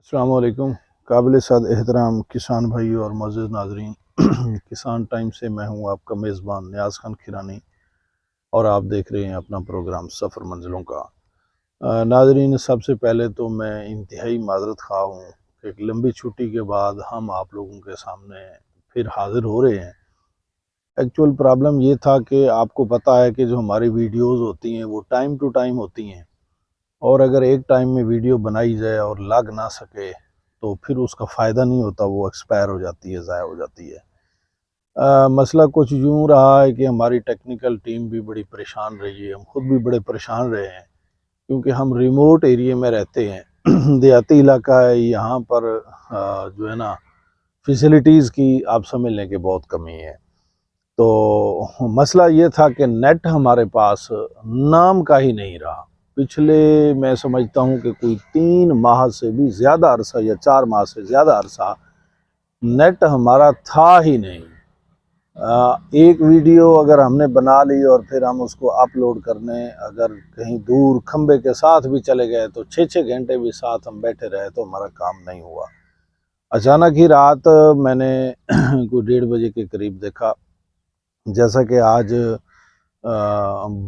السلام علیکم قابل صد احترام کسان بھائی اور معزز ناظرین کسان ٹائم سے میں ہوں آپ کا میزبان نیاز خان کھیرانی اور آپ دیکھ رہے ہیں اپنا پروگرام سفر منزلوں کا۔ ناظرین، سب سے پہلے تو میں انتہائی معذرت خواہ ہوں کہ ایک لمبی چھٹی کے بعد ہم آپ لوگوں کے سامنے پھر حاضر ہو رہے ہیں۔ ایکچول پرابلم یہ تھا کہ آپ کو پتہ ہے کہ جو ہماری ویڈیوز ہوتی ہیں وہ ٹائم ٹو ٹائم ہوتی ہیں، اور اگر ایک ٹائم میں ویڈیو بنائی جائے اور لگ نہ سکے تو پھر اس کا فائدہ نہیں ہوتا، وہ ایکسپائر ہو جاتی ہے، ضائع ہو جاتی ہے۔ مسئلہ کچھ یوں رہا ہے کہ ہماری ٹیکنیکل ٹیم بھی بڑی پریشان رہی ہے، ہم خود بھی بڑے پریشان رہے ہیں کیونکہ ہم ریموٹ ایریے میں رہتے ہیں، دیہاتی علاقہ ہے، یہاں پر جو ہے نا فیسلٹیز کی آپ سمجھ لیں کہ بہت کمی ہے۔ تو مسئلہ یہ تھا کہ نیٹ ہمارے پاس نام کا ہی نہیں رہا۔ پچھلے میں سمجھتا ہوں کہ کوئی 3 ماہ سے بھی زیادہ عرصہ یا 4 ماہ سے زیادہ عرصہ نیٹ ہمارا تھا ہی نہیں۔ ایک ویڈیو اگر ہم نے بنا لی اور پھر ہم اس کو اپلوڈ کرنے اگر کہیں دور کھمبے کے ساتھ بھی چلے گئے تو 6 گھنٹے بھی ساتھ ہم بیٹھے رہے تو ہمارا کام نہیں ہوا۔ اچانک ہی رات میں نے کوئی 1:30 بجے کے قریب دیکھا، جیسا کہ آج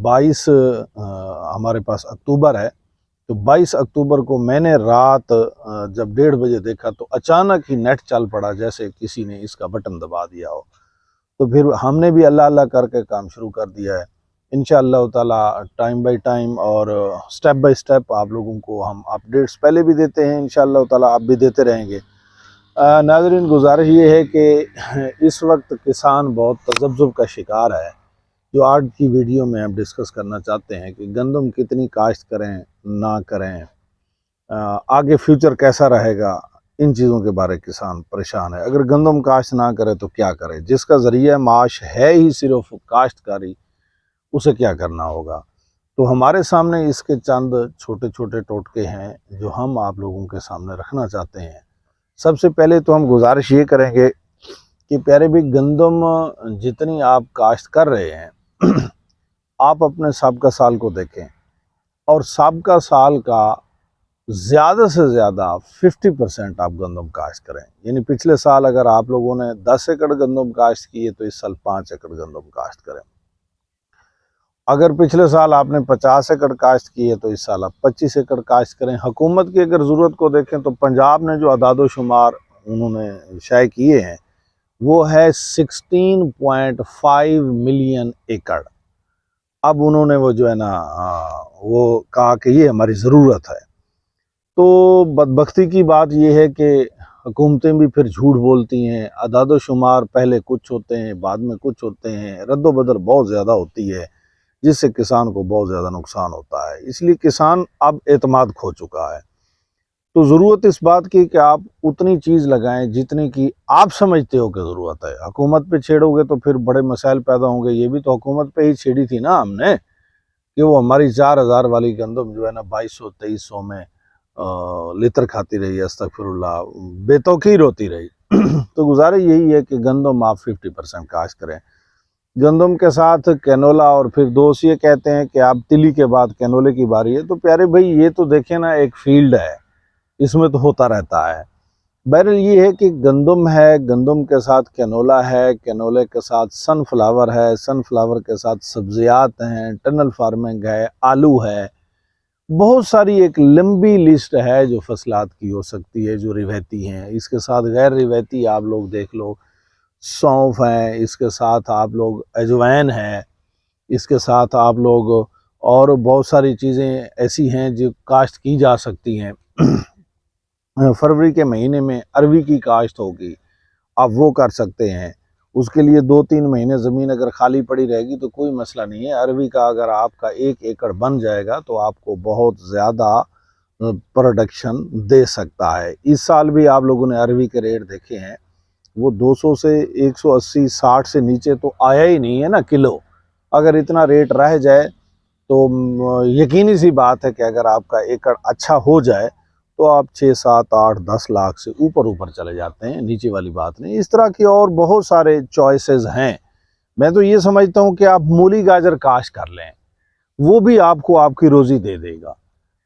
22 ہمارے پاس اکتوبر ہے، تو 22 اکتوبر کو میں نے رات جب 1:30 بجے دیکھا تو اچانک ہی نیٹ چل پڑا، جیسے کسی نے اس کا بٹن دبا دیا ہو۔ تو پھر ہم نے بھی اللہ اللہ کر کے کام شروع کر دیا ہے۔ انشاءاللہ تعالی ٹائم بائی ٹائم اور سٹیپ بائی سٹیپ آپ لوگوں کو ہم اپڈیٹس پہلے بھی دیتے ہیں، انشاءاللہ تعالی آپ بھی دیتے رہیں گے۔ ناظرین، گزارش یہ ہے کہ اس وقت کسان بہت تذبذب کا شکار ہے، جو آج کی ویڈیو میں ہم ڈسکس کرنا چاہتے ہیں کہ گندم کتنی کاشت کریں نہ کریں، آگے فیوچر کیسا رہے گا، ان چیزوں کے بارے کسان پریشان ہے۔ اگر گندم کاشت نہ کرے تو کیا کرے؟ جس کا ذریعہ معاش ہے ہی صرف کاشت کاری، اسے کیا کرنا ہوگا؟ تو ہمارے سامنے اس کے چند چھوٹے چھوٹے ٹوٹکے ہیں جو ہم آپ لوگوں کے سامنے رکھنا چاہتے ہیں۔ سب سے پہلے تو ہم گزارش یہ کریں گے کہ پیارے بھی گندم جتنی آپ کاشت کر رہے ہیں آپ اپنے سابقہ سال کو دیکھیں، اور سابقہ سال کا زیادہ سے زیادہ 50% آپ گندم کاشت کریں۔ یعنی پچھلے سال اگر آپ لوگوں نے 10 ایکڑ گندم کاشت کی ہے تو اس سال 5 ایکڑ گندم کاشت کریں۔ اگر پچھلے سال آپ نے 50 ایکڑ کاشت کی ہے تو اس سال آپ 25 ایکڑ کاشت کریں۔ حکومت کی اگر ضرورت کو دیکھیں تو پنجاب نے جو اعداد و شمار انہوں نے شائع کیے ہیں وہ ہے 16.5 ملین ایکڑ۔ اب انہوں نے وہ جو ہے نا وہ کہا کہ یہ ہماری ضرورت ہے۔ تو بدبختی کی بات یہ ہے کہ حکومتیں بھی پھر جھوٹ بولتی ہیں، اعداد و شمار پہلے کچھ ہوتے ہیں بعد میں کچھ ہوتے ہیں، رد و بدل بہت زیادہ ہوتی ہے جس سے کسان کو بہت زیادہ نقصان ہوتا ہے۔ اس لیے کسان اب اعتماد کھو چکا ہے۔ تو ضرورت اس بات کی کہ آپ اتنی چیز لگائیں جتنی کی آپ سمجھتے ہو کہ ضرورت ہے۔ حکومت پہ چھیڑو گے تو پھر بڑے مسائل پیدا ہوں گے۔ یہ بھی تو حکومت پہ ہی چھیڑی تھی نا ہم نے، کہ وہ ہماری 4000 والی گندم جو ہے نا 2200-2300 میں لیتر کھاتی رہی، استغفر اللہ، بے توقیر ہوتی رہی۔ تو گزارش یہی ہے کہ گندم آپ 50% کاشت کریں۔ گندم کے ساتھ کینولا، اور پھر دوست یہ کہتے ہیں کہ آپ تلی کے بعد کینولے کی باری ہے۔ تو پیارے بھائی یہ تو دیکھیں نا، ایک فیلڈ ہے، اس میں تو ہوتا رہتا ہے۔ بہرحال یہ ہے کہ گندم ہے، گندم کے ساتھ کینولا ہے، کینولے کے ساتھ سن فلاور ہے، سن فلاور کے ساتھ سبزیات ہیں، ٹنل فارمنگ ہے، آلو ہے، بہت ساری ایک لمبی لسٹ ہے جو فصلات کی ہو سکتی ہے جو روایتی ہیں۔ اس کے ساتھ غیر روایتی آپ لوگ دیکھ لو، سونف ہیں، اس کے ساتھ آپ لوگ اجوائن ہے، اس کے ساتھ آپ لوگ اور بہت ساری چیزیں ایسی ہیں جو کاشت کی جا سکتی ہیں۔ فروری کے مہینے میں اروی کی کاشت ہوگی، آپ وہ کر سکتے ہیں۔ اس کے لیے 2-3 مہینے زمین اگر خالی پڑی رہے گی تو کوئی مسئلہ نہیں ہے۔ اروی کا اگر آپ کا 1 ایکڑ بن جائے گا تو آپ کو بہت زیادہ پروڈکشن دے سکتا ہے۔ اس سال بھی آپ لوگوں نے اروی کے ریٹ دیکھے ہیں، وہ 200 سے 180 60 سے نیچے تو آیا ہی نہیں ہے نا کلو۔ اگر اتنا ریٹ رہ جائے تو یقینی سی بات ہے کہ اگر آپ کا ایکڑ اچھا ہو جائے تو آپ 6 7 8 10 لاکھ سے اوپر چلے جاتے ہیں، نیچے والی بات نہیں۔ اس طرح کی اور بہت سارے چوائسز ہیں۔ میں تو یہ سمجھتا ہوں کہ آپ مولی گاجر کاشت کر لیں، وہ بھی آپ کو آپ کی روزی دے دے گا۔